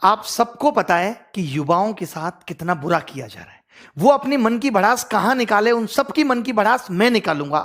आप सबको पता है कि युवाओं के साथ कितना बुरा किया जा रहा है। वो अपनी मन की भड़ास कहां निकाले, उन सबकी मन की भड़ास मैं निकालूंगा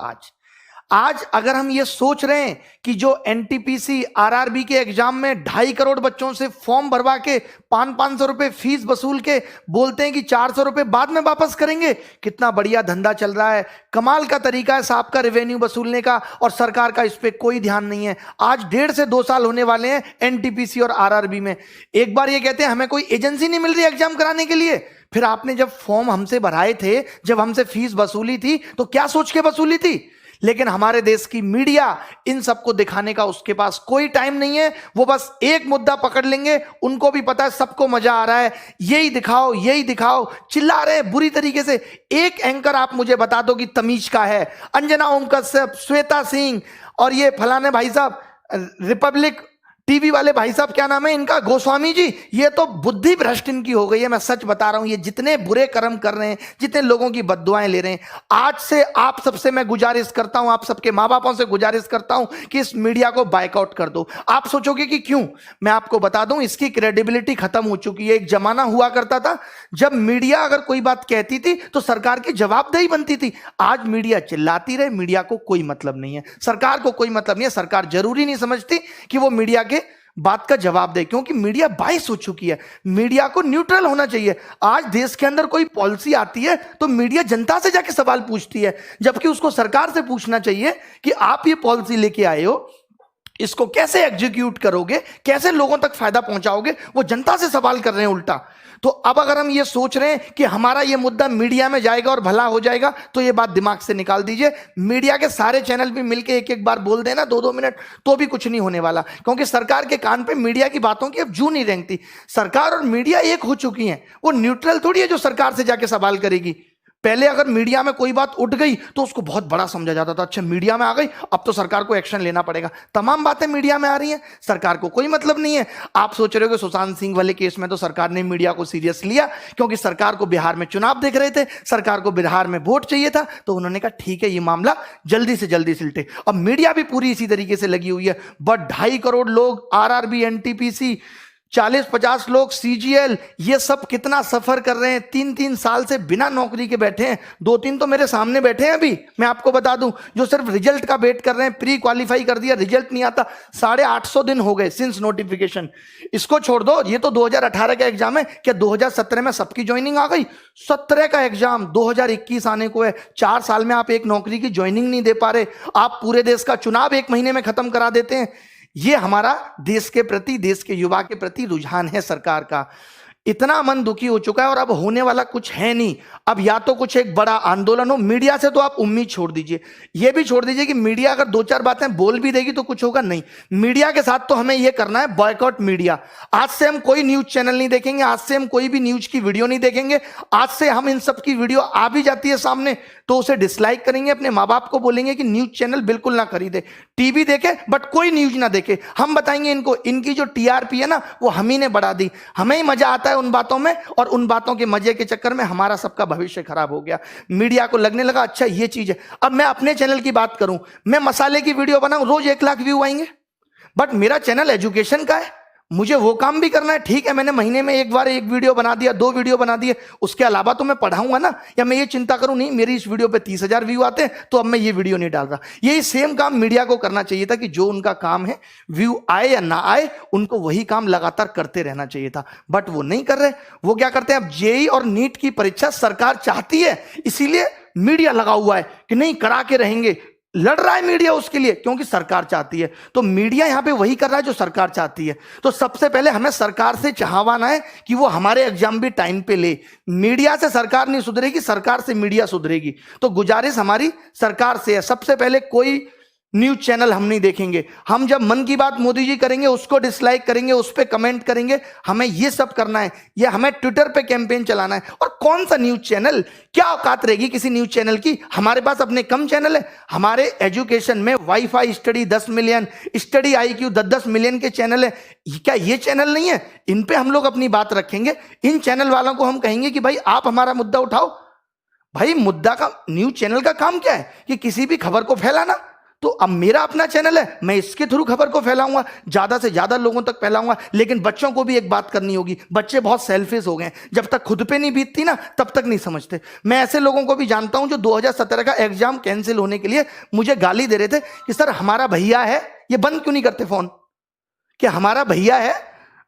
आज अगर हम ये सोच रहे हैं कि जो एनटीपीसी आरआरबी के एग्जाम में 2.5 करोड़ बच्चों से फॉर्म भरवा के 500 रुपए फीस वसूल के बोलते हैं कि 400 रुपए बाद में वापस करेंगे, कितना बढ़िया धंधा चल रहा है, कमाल का तरीका है साहब का रेवेन्यू वसूलने का, और सरकार का इस पे कोई ध्यान नहीं है। आज 1.5 से 2 साल होने वाले हैं एनटीपीसी और आरआरबी में। एक बार ये कहते हैं हमें कोई एजेंसी नहीं मिल रही एग्जाम कराने के लिए, फिर आपने जब फॉर्म हमसे भराए थे, जब हमसे फीस वसूली थी, तो क्या सोच के वसूली थी? लेकिन हमारे देश की मीडिया इन सबको दिखाने का उसके पास कोई टाइम नहीं है। वो बस एक मुद्दा पकड़ लेंगे, उनको भी पता है सबको मजा आ रहा है, यही दिखाओ यही दिखाओ, चिल्ला रहे हैं बुरी तरीके से। एक एंकर आप मुझे बता दो कि तमीज का है, अंजना ओम कश्यप, श्वेता सिंह और ये फलाने भाई साहब रिपब्लिक टीवी वाले भाई साहब, क्या नाम है इनका, गोस्वामी जी, ये तो बुद्धि भ्रष्ट इनकी हो गई है। मैं सच बता रहा हूं, ये जितने बुरे कर्म कर रहे हैं, जितने लोगों की बद्दुआएं ले रहे हैं, आज से आप सबसे मैं गुजारिश करता हूं, आप सबके माँ बापों से गुजारिश करता हूं कि इस मीडिया को बायकआउट कर दो। आप सोचोगे कि क्यों, मैं आपको बता दूं, इसकी क्रेडिबिलिटी खत्म हो चुकी है। एक जमाना हुआ करता था जब मीडिया अगर कोई बात कहती थी तो सरकार की जवाबदेही बनती थी। आज मीडिया चिल्लाती रहे, मीडिया को कोई मतलब नहीं है, सरकार को कोई मतलब नहीं है। सरकार जरूरी नहीं समझती कि वो मीडिया के बात का जवाब दे, क्योंकि मीडिया बाइस हो चुकी है। मीडिया को न्यूट्रल होना चाहिए। आज देश के अंदर कोई पॉलिसी आती है तो मीडिया जनता से जाके सवाल पूछती है, जबकि उसको सरकार से पूछना चाहिए कि आप ये पॉलिसी लेके आए हो, इसको कैसे एग्जीक्यूट करोगे, कैसे लोगों तक फायदा पहुंचाओगे। वो जनता से सवाल कर रहे हैं उल्टा। तो अब अगर हम ये सोच रहे हैं कि हमारा ये मुद्दा मीडिया में जाएगा और भला हो जाएगा, तो ये बात दिमाग से निकाल दीजिए। मीडिया के सारे चैनल भी मिलके एक एक बार बोल देना 2-2 मिनट, तो भी कुछ नहीं होने वाला, क्योंकि सरकार के कान पे मीडिया की बातों की अब जू नहीं रेंगती। सरकार और मीडिया एक हो चुकी हैं, वो न्यूट्रल थोड़ी है जो सरकार से जाके सवाल करेगी। पहले अगर मीडिया में कोई बात उठ गई तो उसको बहुत बड़ा समझा जाता था, अच्छा मीडिया में आ गई अब तो सरकार को एक्शन लेना पड़ेगा। तमाम बातें मीडिया में आ रही हैं, सरकार को कोई मतलब नहीं है। आप सोच रहे हो कि सुशांत सिंह वाले केस में तो सरकार ने मीडिया को सीरियस लिया, क्योंकि सरकार को बिहार में चुनाव देख रहे थे, सरकार को बिहार में वोट चाहिए था, तो उन्होंने कहा ठीक है ये मामला जल्दी से जल्दी सिलटे। अब मीडिया भी पूरी इसी तरीके से लगी हुई है। बट 2.5 करोड़ लोग आरआरबी, एनटीपीसी, 40-50 लोग सीजीएल, ये सब कितना सफर कर रहे हैं, 3-3 साल से बिना नौकरी के बैठे हैं। 2-3 तो मेरे सामने बैठे हैं अभी, मैं आपको बता दूं, जो सिर्फ रिजल्ट का वेट कर रहे हैं। प्री क्वालिफाई कर दिया, रिजल्ट नहीं आता, 850 दिन हो गए सिंस नोटिफिकेशन। इसको छोड़ दो, ये तो 2018 का एग्जाम है, क्या 2017 में सबकी ज्वाइनिंग आ गई? 17 का एग्जाम 2021 आने को है। 4 साल में आप एक नौकरी की ज्वाइनिंग नहीं दे पा रहे। आप पूरे देश का चुनाव 1 महीने में खत्म करा देते हैं। ये हमारा देश के प्रति, देश के युवा के प्रति रुझान है सरकार का। इतना मन दुखी हो चुका है, और अब होने वाला कुछ है नहीं। अब या तो कुछ एक बड़ा आंदोलन हो। मीडिया से तो आप उम्मीद छोड़ दीजिए, ये भी छोड़ दीजिए कि मीडिया अगर 2-4 बातें बोल भी देगी तो कुछ होगा नहीं। मीडिया के साथ तो हमें यह करना है, बॉयकॉट मीडिया। आज से हम कोई न्यूज चैनल नहीं देखेंगे, आज से हम कोई भी न्यूज की वीडियो नहीं देखेंगे। आज से हम इन सब की वीडियो आ भी जाती है सामने तो उसे डिसलाइक करेंगे, अपने माँ बाप को बोलेंगे कि न्यूज चैनल बिल्कुल ना खरीदे, टीवी देखे बट कोई न्यूज ना देखे। हम बताएंगे इनको, इनकी जो टीआरपी है ना वो हम ही ने बढ़ा दी, हमें ही मजा आता है उन बातों में, और उन बातों के मजे के चक्कर में हमारा सबका भविष्य खराब हो गया। मीडिया को लगने लगा अच्छा ये चीज है। अब मैं अपने चैनल की बात करूं, मैं मसाले की वीडियो बनाऊं, रोज 1 लाख व्यू आएंगे, बट मेरा चैनल एजुकेशन का है, मुझे वो काम भी करना है। ठीक है, मैंने महीने में एक बार 1 वीडियो बना दिया, 2 वीडियो बना दिए, उसके अलावा तो मैं पढ़ाऊंगा ना। या मैं ये चिंता करूं नहीं मेरी इस वीडियो पे 30,000 व्यू आते हैं तो अब मैं ये वीडियो नहीं डाल रहा। यही सेम काम मीडिया को करना चाहिए था कि जो उनका काम है, व्यू आए या ना आए, उनको वही काम लगातार करते रहना चाहिए था, बट वो नहीं कर रहे। वो क्या करते हैं, अब जेईई और नीट की परीक्षा सरकार चाहती है, इसीलिए मीडिया लगा हुआ है कि नहीं करा के रहेंगे। लड़ रहा है मीडिया उसके लिए, क्योंकि सरकार चाहती है। तो मीडिया यहां पे वही कर रहा है जो सरकार चाहती है। तो सबसे पहले हमें सरकार से चाहवाना है कि वो हमारे एग्जाम भी टाइम पे ले। मीडिया से सरकार नहीं सुधरेगी, सरकार से मीडिया सुधरेगी। तो गुजारिश हमारी सरकार से है, सबसे पहले कोई न्यूज चैनल हम नहीं देखेंगे। हम जब मन की बात मोदी जी करेंगे उसको डिसलाइक करेंगे, उस पर कमेंट करेंगे, हमें ये सब करना है। ये हमें ट्विटर पे कैंपेन चलाना है। और कौन सा न्यूज चैनल, क्या औकात रहेगी किसी न्यूज चैनल की? हमारे पास अपने कम चैनल है। हमारे एजुकेशन में wifi study 10 million, study IQ 10-10 million के चैनल है। क्या ये चैनल नहीं है? इन पे हम लोग अपनी बात रखेंगे। इन चैनल वालों को हम कहेंगे कि भाई आप हमारा मुद्दा उठाओ। भाई मुद्दा का, न्यूज चैनल का काम क्या है कि किसी भी खबर को फैलाना। तो अब मेरा अपना चैनल है, मैं इसके थ्रू खबर को फैलाऊंगा, ज्यादा से ज्यादा लोगों तक फैलाऊंगा। लेकिन बच्चों को भी एक बात करनी होगी, बच्चे बहुत सेल्फिश हो गए, जब तक खुद पे नहीं बीतती ना तब तक नहीं समझते। मैं ऐसे लोगों को भी जानता हूं जो 2017 का एग्जाम कैंसिल होने के लिए मुझे गाली दे रहे थे कि सर हमारा भैया है, ये बंद क्यों नहीं करते फोन, कि हमारा भैया है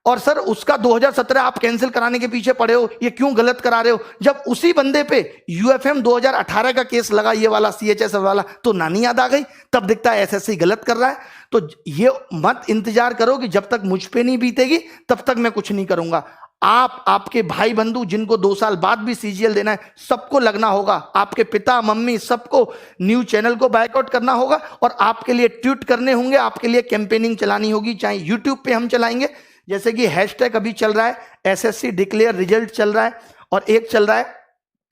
और सर उसका 2017 आप कैंसिल कराने के पीछे पड़े हो, ये क्यों गलत करा रहे हो। जब उसी बंदे पे यूएफएम 2018 का केस लगा, ये वाला सीएचएस वाला, तो नानी याद आ गई, तब दिखता है एसएससी गलत कर रहा है। तो ये मत इंतजार करो कि जब तक मुझ पे नहीं बीतेगी तब तक मैं कुछ नहीं करूंगा। आप, आपके भाई बंधु जिनको 2 साल बाद भी सीजीएल देना है, सबको लगना होगा, आपके पिता मम्मी सबको न्यूज चैनल को बायकॉट करना होगा और आपके लिए ट्वीट करने होंगे, आपके लिए कैंपेनिंग चलानी होगी। चाहे यूट्यूब पे हम चलाएंगे, जैसे कि हैशटैग अभी चल रहा है एसएससी डिक्लेयर रिजल्ट चल रहा है, और एक चल रहा है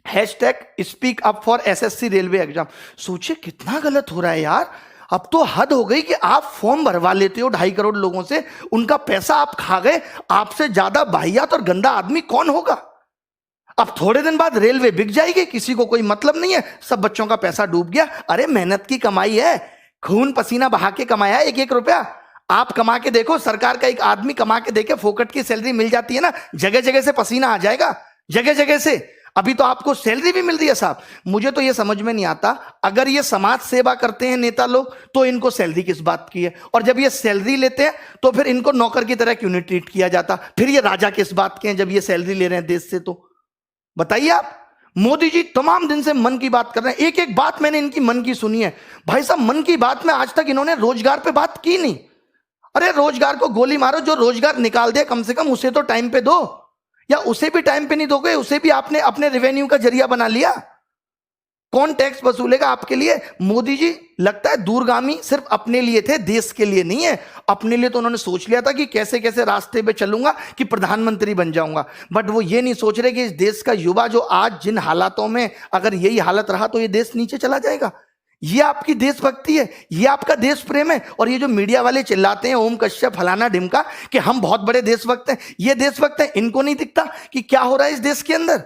hashtag speak up for SSC railway exam. सोचिए कितना गलत हो रहा है यार। अब तो हद हो गई कि आप फॉर्म भरवा लेते हो 2.5 करोड़ लोगों से, उनका पैसा आप खा गए, आपसे ज्यादा वाहियात और गंदा आदमी कौन होगा। अब थोड़े दिन बाद रेलवे बिक जाएगी, किसी को कोई मतलब नहीं है, सब बच्चों का पैसा डूब गया। अरे मेहनत की कमाई है, खून पसीना बहा के कमाया है, 1-1 रुपया आप कमा के देखो। सरकार का एक आदमी कमा के देखे, फोकट की सैलरी मिल जाती है ना, जगह जगह से पसीना आ जाएगा, जगह जगह से। अभी तो आपको सैलरी भी मिल रही है साहब। मुझे तो ये समझ में नहीं आता, अगर ये समाज सेवा करते हैं नेता लोग तो इनको सैलरी किस बात की है, और जब ये सैलरी लेते हैं तो फिर इनको नौकर की तरह क्यों नहीं ट्रीट किया जाता। फिर ये राजा किस बात के हैं जब ये सैलरी ले रहे हैं देश से। तो बताइए आप। मोदी जी तमाम दिन से मन की बात कर रहे हैं, एक एक बात मैंने इनकी मन की सुनी है। भाई साहब मन की बात में आज तक इन्होंने रोजगार पे बात की नहीं। अरे रोजगार को गोली मारो, जो रोजगार निकाल दे कम से कम उसे तो टाइम पे दो, या उसे भी टाइम पे नहीं दोगे, उसे भी आपने अपने रेवेन्यू का जरिया बना लिया। कौन टैक्स वसूलेगा आपके लिए। मोदी जी लगता है दूरगामी सिर्फ अपने लिए थे, देश के लिए नहीं है। अपने लिए तो उन्होंने सोच लिया था कि कैसे कैसे रास्ते पे चलूंगा कि प्रधानमंत्री बन जाऊंगा, बट वो ये नहीं सोच रहे कि इस देश का युवा जो आज जिन हालातों में, अगर यही हालत रहा तो ये देश नीचे चला जाएगा। ये आपकी देशभक्ति है, ये आपका देश प्रेम है। और ये जो मीडिया वाले चिल्लाते हैं ओम कश्यप फलाना ढिमका कि हम बहुत बड़े देशभक्त हैं, ये देशभक्त हैं, इनको नहीं दिखता कि क्या हो रहा है इस देश के अंदर।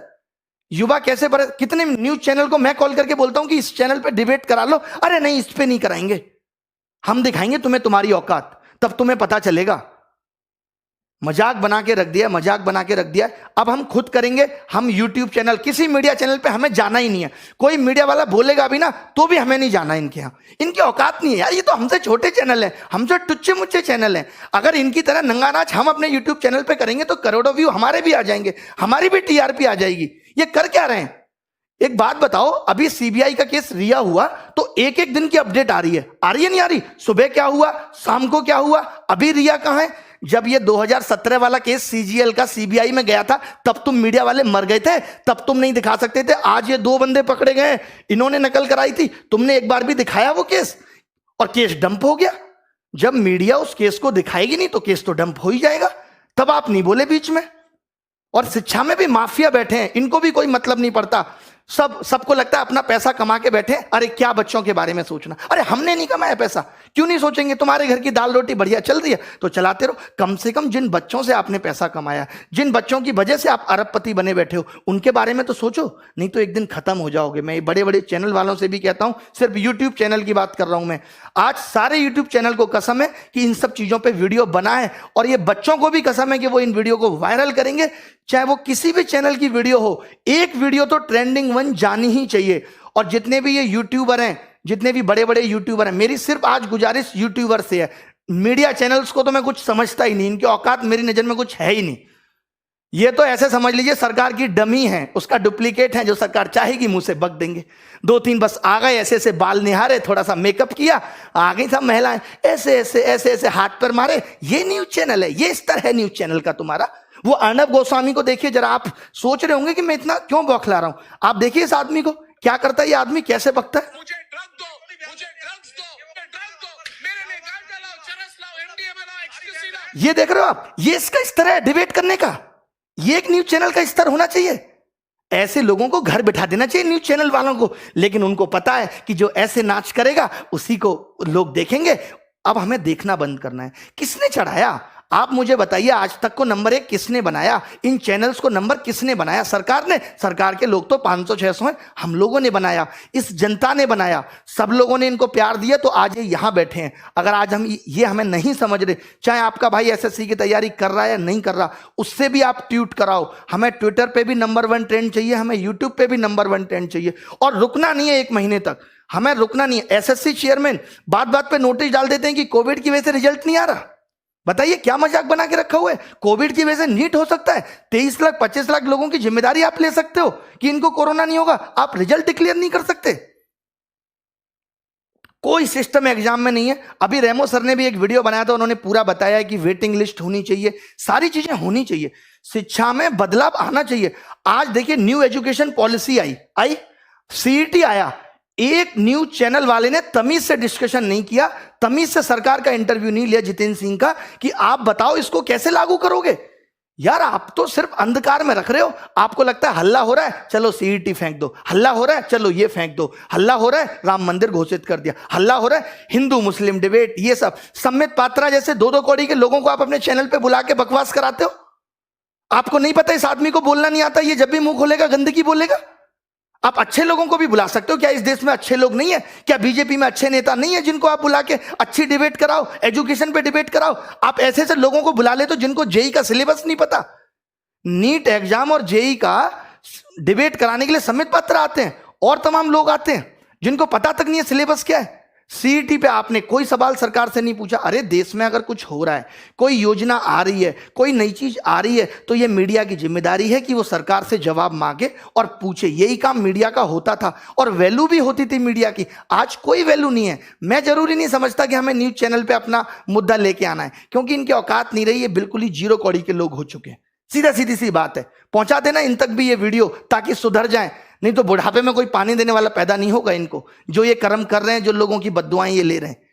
युवा कैसे बड़े, कितने न्यूज चैनल को मैं कॉल करके बोलता हूं कि इस चैनल पे डिबेट करा लो, अरे नहीं इस पे नहीं कराएंगे, हम दिखाएंगे तुम्हें तुम्हारी औकात, तब तुम्हें पता चलेगा। मजाक बना के रख दिया, मजाक बना के रख दिया। अब हम खुद करेंगे, हम यूट्यूब चैनल, किसी मीडिया चैनल पे हमें जाना ही नहीं है। कोई मीडिया वाला बोलेगा भी ना तो भी हमें नहीं जाना इनके यहाँ, इनकी औकात नहीं है यार। ये तो हमसे छोटे चैनल हैं, हमसे टुच्चे मुच्चे चैनल हैं। अगर इनकी तरह नंगा नाच हम अपने यूट्यूब चैनल पे करेंगे तो करोड़ों व्यू हमारे भी आ जाएंगे, हमारी भी टीआरपी आ जाएगी। ये कर क्या रहे हैं। एक बात बताओ, अभी सीबीआई का केस रिया हुआ तो एक एक दिन की अपडेट आ रही है नहीं आ रही। सुबह क्या हुआ, शाम को क्या हुआ, अभी रिया कहां है। जब ये 2017 वाला केस सीजीएल का सीबीआई में गया था तब तुम मीडिया वाले मर गए थे, तब तुम नहीं दिखा सकते थे। आज ये 2 बंदे पकड़े गए, इन्होंने नकल कराई थी, तुमने एक बार भी दिखाया वो केस, और केस डंप हो गया। जब मीडिया उस केस को दिखाएगी नहीं तो केस तो डंप हो ही जाएगा। तब आप नहीं बोले बीच में। और शिक्षा में भी माफिया बैठे हैं, इनको भी कोई मतलब नहीं पड़ता। सबको लगता है अपना पैसा कमा के बैठे। अरे क्या बच्चों के बारे में सोचना, अरे हमने नहीं कमाया पैसा, क्यों नहीं सोचेंगे। तुम्हारे घर की दाल रोटी बढ़िया चल रही है तो चलाते रहो। कम से कम जिन बच्चों से आपने पैसा कमाया, जिन बच्चों की वजह से आप अरबपति बने बैठे हो, उनके बारे में तो सोचो, नहीं तो एक दिन खत्म हो जाओगे। मैं बड़े बड़े चैनल वालों से भी कहता हूं, सिर्फ यूट्यूब चैनल की बात कर रहा हूं मैं। आज सारे यूट्यूब चैनल को कसम है कि इन सब चीजों पर वीडियो बना है, और ये बच्चों को भी कसम है कि वो इन वीडियो को वायरल करेंगे। चाहे वो किसी भी चैनल की वीडियो हो, एक वीडियो तो ट्रेंडिंग 1 जानी ही चाहिए। और जितने भी ये यूट्यूबर हैं, जितने भी बड़े बड़े यूट्यूबर हैं, मेरी सिर्फ आज गुजारिश यूट्यूबर से है। मीडिया चैनल्स को तो मैं कुछ समझता ही नहीं, इनकी औकात मेरी नजर में कुछ है ही नहीं। ये तो ऐसे समझ लीजिए सरकार की डमी है, उसका डुप्लीकेट है, जो सरकार चाहेगी मुंह से बक देंगे। 2-3 बस आ गए, ऐसे ऐसे बाल निहारे, थोड़ा सा मेकअप किया, आ गई सब महिलाएं, ऐसे ऐसे ऐसे ऐसे हाथ पर मारे। ये न्यूज चैनल है, ये स्तर है न्यूज चैनल का तुम्हारा। वो अर्नब गोस्वामी को देखिए जरा, आप सोच रहे होंगे कि मैं इतना क्यों बौखला रहा हूं। आप देखिए इस आदमी को, क्या करता है ये आदमी, कैसे बकता है। मुझे ड्रग्स दो, मुझे ड्रग्स दो, मेरे लिए गांजा लाओ, चरस लाओ, एमडीएमए लाओ, एक्सटेसी लाओ। ये देख रहे हो आप, ये इसका स्तर है डिबेट करने का। ये एक न्यूज चैनल का स्तर होना चाहिए। ऐसे लोगों को घर बिठा देना चाहिए न्यूज चैनल वालों को, लेकिन उनको पता है कि जो ऐसे नाच करेगा उसी को लोग देखेंगे। अब हमें देखना बंद करना है। किसने चढ़ाया आप मुझे बताइए, आज तक को नंबर 1 किसने बनाया? इन चैनल्स को नंबर किसने बनाया? सरकार ने। सरकार के लोग तो 500-600 हैं, हम लोगों ने बनाया, इस जनता ने बनाया, सब लोगों ने इनको प्यार दिया तो आज ये यहां बैठे हैं। अगर आज हम ये हमें नहीं समझ रहे, चाहे आपका भाई एसएससी की तैयारी कर रहा है या नहीं कर रहा, उससे भी आप ट्वीट कराओ। हमें ट्विटर पे भी नंबर 1 ट्रेंड चाहिए, हमें यूट्यूब पे भी नंबर 1 ट्रेंड चाहिए, और रुकना नहीं है 1 महीने तक, हमें रुकना नहीं है। एसएससी चेयरमैन बात बात पे नोटिस डाल देते हैं कि कोविड की वजह से रिजल्ट नहीं आ रहा। बताइए क्या मजाक बना के रखा हुआ है? कोविड की वजह से नीट हो सकता है? 23 लाख 25 लाख लोगों की जिम्मेदारी आप ले सकते हो कि इनको कोरोना नहीं होगा, आप रिजल्ट डिक्लेयर नहीं कर सकते। कोई सिस्टम एग्जाम में नहीं है। अभी रेमो सर ने भी एक वीडियो बनाया था, उन्होंने पूरा बताया कि वेटिंग लिस्ट होनी चाहिए, सारी चीजें होनी चाहिए, शिक्षा में बदलाव आना चाहिए। आज देखिए न्यू एजुकेशन पॉलिसी आई, सीईटी आया, एक न्यूज चैनल वाले ने तमीज से डिस्कशन नहीं किया, तमीज से सरकार का इंटरव्यू नहीं लिया जितेंद्र सिंह का कि आप बताओ इसको कैसे लागू करोगे। यार आप तो सिर्फ अंधकार में रख रहे हो। आपको लगता है हल्ला हो रहा है, चलो सीईटी फेंक दो, हल्ला हो रहा है, चलो ये फेंक दो, हल्ला हो रहा है राम मंदिर घोषित कर दिया, हल्ला हो रहा है हिंदू मुस्लिम डिबेट, ये सब। सम्मित पात्रा जैसे 2-2 कौड़ी के लोगों को आप अपने चैनल पे बुला के बकवास कराते हो। आपको नहीं पता इस आदमी को बोलना नहीं आता, ये जब भी मुंह खोलेगा गंदगी बोलेगा। आप अच्छे लोगों को भी बुला सकते हो। क्या इस देश में अच्छे लोग नहीं है? क्या बीजेपी में अच्छे नेता नहीं है जिनको आप बुला के अच्छी डिबेट कराओ, एजुकेशन पे डिबेट कराओ? आप ऐसे ऐसे लोगों को बुला ले तो जिनको जेई का सिलेबस नहीं पता, नीट एग्जाम और जेई का डिबेट कराने के लिए सम्मित पात्र आते हैं और तमाम लोग आते हैं जिनको पता तक नहीं है सिलेबस क्या है। सीईटी पे आपने कोई सवाल सरकार से नहीं पूछा। अरे देश में अगर कुछ हो रहा है, कोई योजना आ रही है, कोई नई चीज आ रही है, तो ये मीडिया की जिम्मेदारी है कि वो सरकार से जवाब मांगे और पूछे। यही काम मीडिया का होता था और वैल्यू भी होती थी मीडिया की। आज कोई वैल्यू नहीं है। मैं जरूरी नहीं समझता कि हमें न्यूज चैनल पे अपना मुद्दा लेके आना है, क्योंकि इनकी औकात नहीं रही है, बिल्कुल ही 0 कौड़ी के लोग हो चुके हैं। सीधी सी बात है। पहुंचा देना इन तक भी ये वीडियो ताकि सुधर जाए, नहीं तो बुढ़ापे में कोई पानी देने वाला पैदा नहीं होगा इनको, जो ये कर्म कर रहे हैं, जो लोगों की बद्दुआएं ये ले रहे हैं।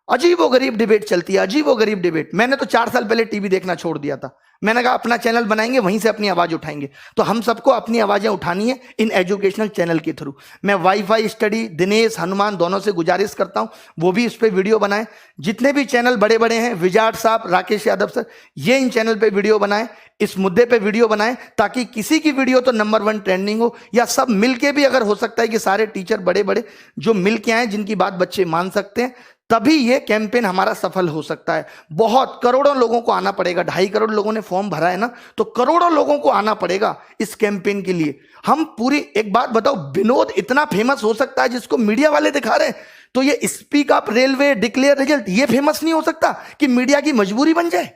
अजीब व गरीब डिबेट चलती है, अजीब व गरीब डिबेट। मैंने तो 4 साल पहले टीवी देखना छोड़ दिया था। मैंने कहा अपना चैनल बनाएंगे, वहीं से अपनी आवाज उठाएंगे। तो हम सबको अपनी आवाजें उठानी है इन एजुकेशनल चैनल के थ्रू। मैं वाईफाई स्टडी, दिनेश, हनुमान दोनों से गुजारिश करता हूं वो भी इस पे वीडियो बनाएं। जितने भी चैनल बड़े बड़े हैं, विजाट साहब, राकेश यादव सर, ये इन चैनल पे वीडियो बनाएं, इस मुद्दे पे वीडियो बनाएं, ताकि किसी की वीडियो तो नंबर 1 ट्रेंडिंग हो, या सब मिलके भी, अगर हो सकता है कि सारे टीचर बड़े बड़े जो मिलके आए, जिनकी बात बच्चे मान सकते हैं, तभी ये कैंपेन हमारा सफल हो सकता है। बहुत करोड़ों लोगों को आना पड़ेगा। 2.5 करोड़ लोगों ने फॉर्म भरा है ना, तो करोड़ों लोगों को आना पड़ेगा इस कैंपेन के लिए। हम पूरी, एक बात बताओ, विनोद इतना फेमस हो सकता है जिसको मीडिया वाले दिखा रहे हैं, तो ये speak up railway declare result ये फेमस नहीं हो सकता कि मीडिया की मजबूरी बन जाए?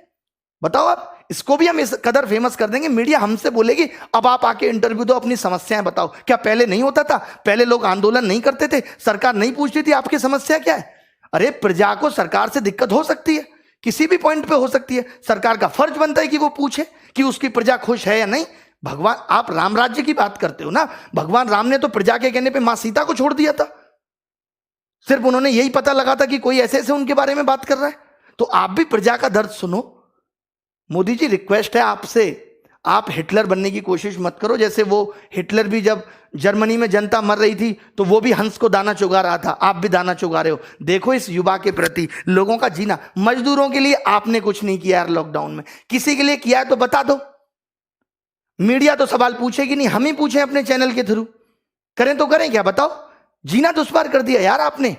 बताओ आप, इसको भी हम इस कदर फेमस कर देंगे, मीडिया हमसे बोलेगी अब आप आके इंटरव्यू दो, अपनी समस्याएं बताओ। क्या पहले नहीं होता था? पहले लोग आंदोलन नहीं करते थे? सरकार नहीं पूछती थी आपकी समस्या क्या है? अरे प्रजा को सरकार से दिक्कत हो सकती है, किसी भी पॉइंट पे हो सकती है। सरकार का फर्ज बनता है कि वो पूछे कि उसकी प्रजा खुश है या नहीं। भगवान, आप राम राज्य की बात करते हो ना, भगवान राम ने तो प्रजा के कहने पे मां सीता को छोड़ दिया था। सिर्फ उन्होंने यही पता लगा था कि कोई ऐसे ऐसे उनके बारे में बात कर रहा है। तो आप भी प्रजा का दर्द सुनो। मोदी जी, रिक्वेस्ट है आपसे, आप हिटलर बनने की कोशिश मत करो। जैसे वो हिटलर भी जब जर्मनी में जनता मर रही थी तो वो भी हंस को दाना चुगा रहा था, आप भी दाना चुगा रहे हो। देखो इस युवा के प्रति, लोगों का जीना। मजदूरों के लिए आपने कुछ नहीं किया यार लॉकडाउन में, किसी के लिए किया है तो बता दो। मीडिया तो सवाल पूछेगी नहीं, हम ही पूछें अपने चैनल के थ्रू। करें तो करें क्या, बताओ? जीना दुश्वार कर दिया यार आपने।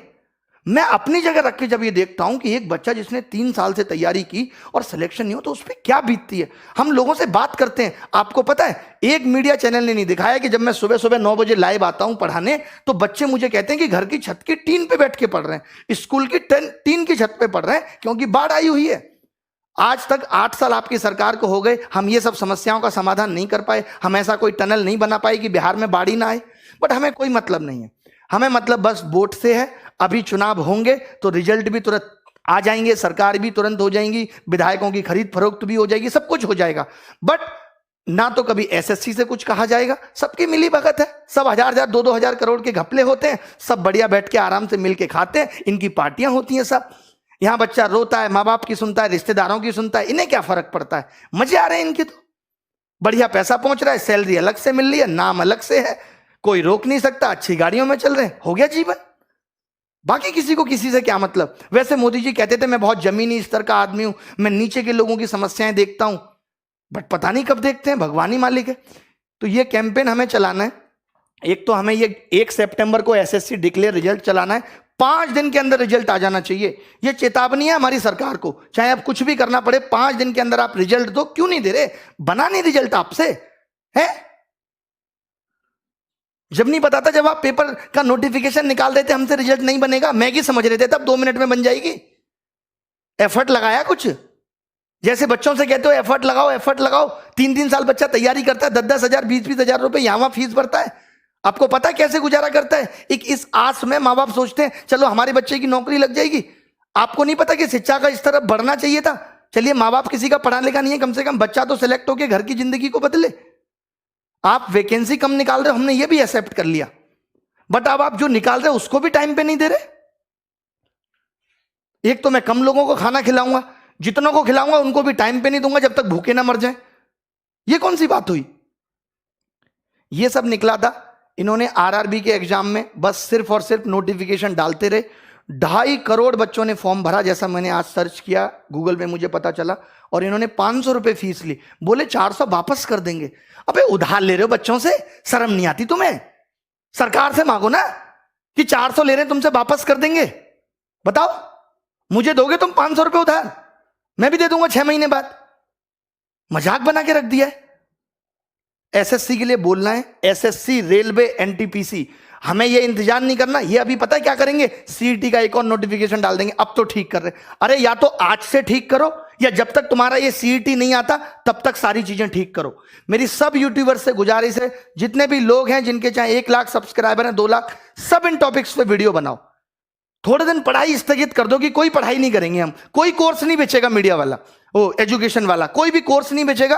मैं अपनी जगह रख के जब ये देखता हूं कि एक बच्चा जिसने 3 साल से तैयारी की और सिलेक्शन नहीं हो, तो उस पर क्या बीतती है। हम लोगों से बात करते हैं, आपको पता है एक मीडिया चैनल ने नहीं दिखाया कि जब मैं सुबह सुबह 9 बजे लाइव आता हूं पढ़ाने, तो बच्चे मुझे कहते हैं कि घर की छत की टीन पे बैठ के पढ़ रहे हैं, स्कूल की टीन की छत पे पढ़ रहे हैं, क्योंकि बाढ़ आई हुई है। आज तक 8 साल आपकी सरकार को हो गए, हम ये सब समस्याओं का समाधान नहीं कर पाए, हम ऐसा कोई टनल नहीं बना पाए कि बिहार में बाढ़ ही ना आए। बट हमें कोई मतलब नहीं है, हमें मतलब बस वोट से है। अभी चुनाव होंगे तो रिजल्ट भी तुरंत आ जाएंगे, सरकार भी तुरंत हो जाएंगी, विधायकों की खरीद फरोख्त भी हो जाएगी, सब कुछ हो जाएगा। बट ना तो कभी एसएससी से कुछ कहा जाएगा, सबकी मिली भगत है, सब 1000-1000 2-2000 करोड़ के घपले होते हैं, सब बढ़िया बैठ के आराम से मिल के खाते हैं, इनकी पार्टियां होती हैं सब। यहां बच्चा रोता है, माँ बाप की सुनता है, रिश्तेदारों की सुनता है, इन्हें क्या फर्क पड़ता है? मजे आ रहे हैं इनके, तो बढ़िया पैसा पहुंच रहा है, सैलरी अलग से मिल रही है, नाम अलग से है, कोई रोक नहीं सकता, अच्छी गाड़ियों में चल रहे हैं, हो गया जीवन। बाकी किसी को किसी से क्या मतलब। वैसे मोदी जी कहते थे मैं बहुत जमीनी स्तर का आदमी हूं, मैं नीचे के लोगों की समस्याएं देखता हूं, बट पता नहीं कब देखते हैं, भगवान ही मालिक है। तो ये कैंपेन हमें चलाना है। एक तो हमें ये 1 सितंबर को एसएससी डिक्लेयर रिजल्ट चलाना है, 5 दिन के अंदर रिजल्ट आ जाना चाहिए। ये चेतावनी है हमारी सरकार को, चाहे अब कुछ भी करना पड़े, 5 दिन के अंदर आप रिजल्ट दो। क्यों नहीं दे रहे? बना नहीं रिजल्ट आपसे है? जब नहीं पता था, जब आप पेपर का नोटिफिकेशन निकाल देते हमसे रिजल्ट नहीं बनेगा, मैगी समझ रहे थे, तब 2 मिनट में बन जाएगी। एफर्ट लगाया कुछ? जैसे बच्चों से कहते हो एफर्ट लगाओ, एफर्ट लगाओ, 3-3 साल बच्चा तैयारी करता है, 10-10 हजार 20-20 हजार रुपए यहां फीस भरता है। आपको पता है कैसे गुजारा करता है? एक इस आस में माँ बाप सोचते हैं चलो हमारे बच्चे की नौकरी लग जाएगी। आपको नहीं पता कि शिक्षा का इस तरफ बढ़ना चाहिए था। चलिए माँ बाप किसी का पढ़ा लिखा नहीं है, कम से कम बच्चा तो सिलेक्ट होकर घर की जिंदगी को बदले। आप वैकेंसी कम निकाल रहे हो, हमने ये भी एक्सेप्ट कर लिया, बट अब आप जो निकाल रहे हो उसको भी टाइम पे नहीं दे रहे। एक तो मैं कम लोगों को खाना खिलाऊंगा, जितनों को खिलाऊंगा उनको भी टाइम पे नहीं दूंगा जब तक भूखे ना मर जाएं। ये कौन सी बात हुई? ये सब निकला था। इन्होंने आरआरबी के एग्जाम में बस सिर्फ और सिर्फ नोटिफिकेशन डालते रहे। 2.5 करोड़ बच्चों ने फॉर्म भरा, जैसा मैंने आज सर्च किया गूगल में मुझे पता चला, और इन्होंने 500 रुपए फीस ली। बोले 400 वापस कर देंगे। अबे उधार ले रहे हो बच्चों से, शर्म नहीं आती तुम्हें? सरकार से मांगो ना कि 400 ले रहे हैं तुमसे, वापस कर देंगे। बताओ, मुझे दोगे तुम 500 रुपए उधार, मैं भी दे दूंगा 6 महीने बाद। मजाक बना के रख दिया है। एसएससी के लिए बोलना है, एसएससी, रेलवे, एनटीपीसी, हमें ये इंतजार नहीं करना। ये अभी पता है क्या करेंगे? सीईटी का एक और नोटिफिकेशन डाल देंगे। अब तो ठीक कर रहे, अरे या तो आज से ठीक करो, या जब तक तुम्हारा ये सीईटी नहीं आता तब तक सारी चीजें ठीक करो। मेरी सब यूट्यूबर्स से गुजारिश है, जितने भी लोग हैं जिनके चाहे 1 लाख सब्सक्राइबर हैं, 2 लाख, सब इन टॉपिक्स पे वीडियो बनाओ। थोड़े दिन पढ़ाई स्थगित कर दो कि कोई पढ़ाई नहीं करेंगे हम, कोई कोर्स नहीं बेचेगा मीडिया वाला, वो एजुकेशन वाला, कोई भी कोर्स नहीं बेचेगा,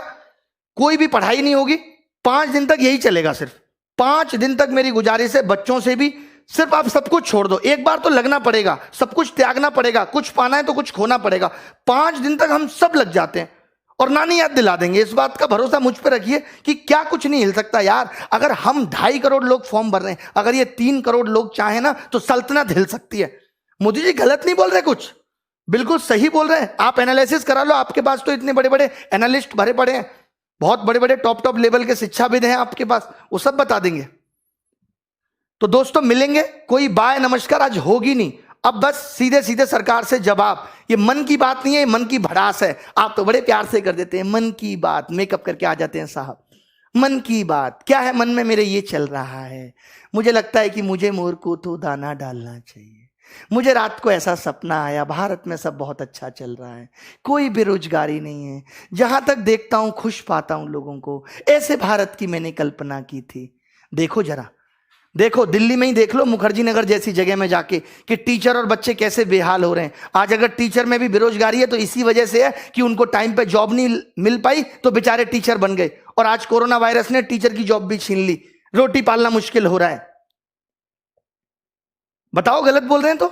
कोई भी पढ़ाई नहीं होगी। 5 दिन तक यही चलेगा। सिर्फ 5 दिन तक मेरी गुजारिश है, बच्चों से भी सिर्फ आप सब कुछ छोड़ दो। एक बार तो लगना पड़ेगा, सब कुछ त्यागना पड़ेगा, कुछ पाना है तो कुछ खोना पड़ेगा। 5 दिन तक हम सब लग जाते हैं और नानी याद दिला देंगे। इस बात का भरोसा मुझ पर रखिए कि क्या कुछ नहीं हिल सकता यार। अगर हम 2.5 करोड़ लोग फॉर्म भर रहे हैं, अगर ये 3 करोड़ लोग चाहे ना तो सल्तनत हिल सकती है। मोदी जी गलत नहीं बोल रहे, कुछ बिल्कुल सही बोल रहे हैं। आप एनालिसिस करा लो, आपके पास तो इतने बड़े बड़े एनालिस्ट भरे पड़े हैं, बहुत बड़े बड़े टॉप लेवल के शिक्षाविद हैं आपके पास, वो सब बता देंगे। तो दोस्तों मिलेंगे, कोई बाय नमस्कार आज होगी नहीं। अब बस सीधे सीधे सरकार से जवाब। ये मन की बात नहीं है, ये मन की भड़ास है। आप तो बड़े प्यार से कर देते हैं मन की बात, मेकअप करके आ जाते हैं साहब। मन की बात क्या है? मन में मेरे ये चल रहा है, मुझे लगता है कि मुझे मोर को तो दाना डालना चाहिए। मुझे रात को ऐसा सपना आया, भारत में सब बहुत अच्छा चल रहा है, कोई बेरोजगारी नहीं है, जहां तक देखता हूं खुश पाता हूं लोगों को। ऐसे भारत की मैंने कल्पना की थी। देखो जरा, देखो दिल्ली में ही देख लो, मुखर्जी नगर जैसी जगह में जाके, कि टीचर और बच्चे कैसे बेहाल हो रहे हैं। आज अगर टीचर में भी बेरोजगारी है तो इसी वजह से है कि उनको टाइम पे जॉब नहीं मिल पाई, तो बेचारे टीचर बन गए। और आज कोरोना वायरस ने टीचर की जॉब भी छीन ली, रोटी पालना मुश्किल हो रहा है। बताओ गलत बोल रहे हैं तो?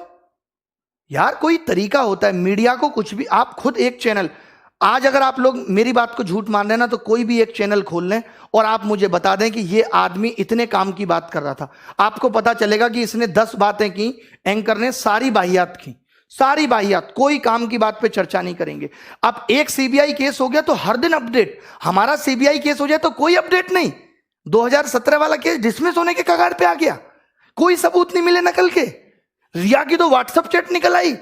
यार कोई तरीका होता है। मीडिया को कुछ भी, आप खुद एक चैनल, आज अगर आप लोग मेरी बात को झूठ मान रहे हैं ना, तो कोई भी एक चैनल खोल लें और आप मुझे बता दें कि ये आदमी इतने काम की बात कर रहा था। आपको पता चलेगा कि इसने 10 बातें की, एंकर ने सारी बाहियात की, सारी बाहियात, कोई काम की बात पे चर्चा नहीं करेंगे। अब एक सीबीआई केस हो गया तो हर दिन अपडेट, हमारा सीबीआई केस हो जाए तो कोई अपडेट नहीं। 2017 वाला केस डिसमिस होने के कगार पे आ गया, कोई सबूत नहीं मिले नकल के। रिया की तो व्हाट्सएप चैट निकल आई,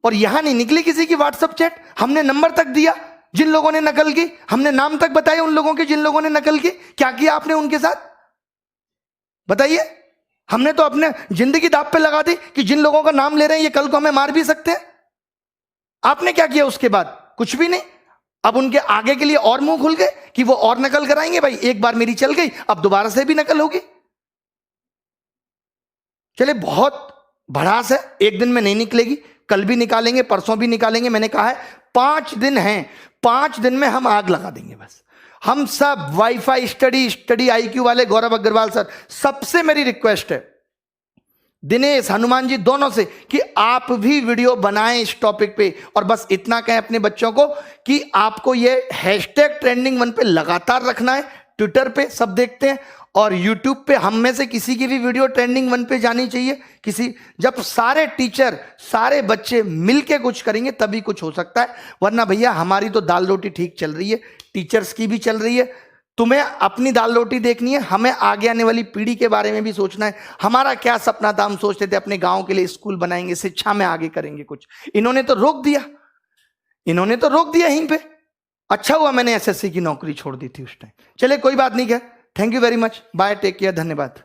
और यहां नहीं निकली किसी की व्हाट्सएप चैट। हमने नंबर तक दिया जिन लोगों ने नकल की, हमने नाम तक बताए उन लोगों के जिन लोगों ने नकल की। क्या किया आपने उनके साथ बताइए? हमने तो अपने जिंदगी दांव पे लगा दी कि जिन लोगों का नाम ले रहे हैं ये कल को हमें मार भी सकते हैं। आपने क्या किया उसके बाद? कुछ भी नहीं। अब उनके आगे के लिए और मुंह खुल गए कि वो और नकल कराएंगे। भाई एक बार मेरी चल गई, अब दोबारा से भी नकल होगी। चले बहुत भड़ास है, एक दिन में नहीं निकलेगी, कल भी निकालेंगे, परसों भी निकालेंगे। मैंने कहा है 5 दिन हैं, 5 दिन में हम आग लगा देंगे। बस हम सब वाईफाई स्टडी आईक्यू वाले गौरव अग्रवाल सर, सबसे मेरी रिक्वेस्ट है, दिनेश, हनुमान जी दोनों से, कि आप भी वीडियो बनाएं इस टॉपिक पे। और बस इतना कहें अपने बच्चों को कि आपको ये #ट्रेंडिंग 1 पे लगातार रखना है, ट्विटर पे सब देखते हैं। और YouTube पे हम में से किसी की भी वीडियो ट्रेंडिंग 1 पे जानी चाहिए। जब सारे टीचर सारे बच्चे मिलके कुछ करेंगे तभी कुछ हो सकता है, वरना भैया हमारी तो दाल रोटी ठीक चल रही है, टीचर्स की भी चल रही है। तुम्हें अपनी दाल रोटी देखनी है, हमें आगे आने वाली पीढ़ी के बारे में भी सोचना है। हमारा क्या सपना था, हम सोचते थे अपने गांव के लिए स्कूल बनाएंगे, शिक्षा में आगे करेंगे कुछ। इन्होंने तो रोक दिया यहीं पे। अच्छा हुआ मैंने एसएससी की नौकरी छोड़ दी थी उस टाइम। चले कोई बात नहीं, क्या, thank you very much, bye, take care, धन्यवाद।